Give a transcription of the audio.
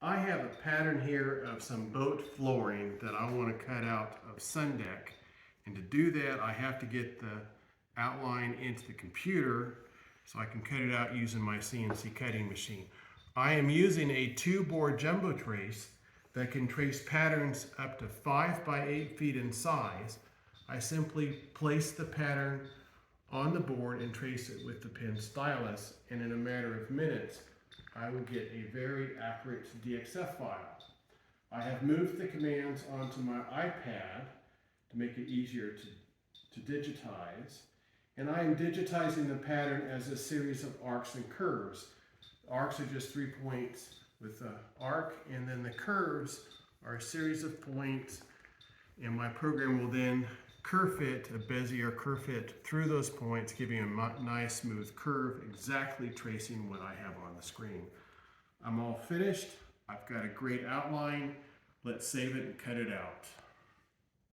I have a pattern here of some boat flooring that I want to cut out of Sundeck. And to do that, I have to get the outline into the computer so I can cut it out using my CNC cutting machine. I am using a 2-bore jumbo trace that can trace patterns up to 5 by 8 feet in size. I simply place the pattern on the board and trace it with the pen stylus, and in a matter of minutes, I will get a very accurate DXF file. I have moved the commands onto my iPad to make it easier to digitize, and I am digitizing the pattern as a series of arcs and curves. The arcs are just 3 points with an arc, and then the curves are a series of points, and my program will then curve fit, a Bezier curve fit through those points, giving a nice smooth curve, exactly tracing what I have on the screen. I'm all finished. I've got a great outline. Let's save it and cut it out.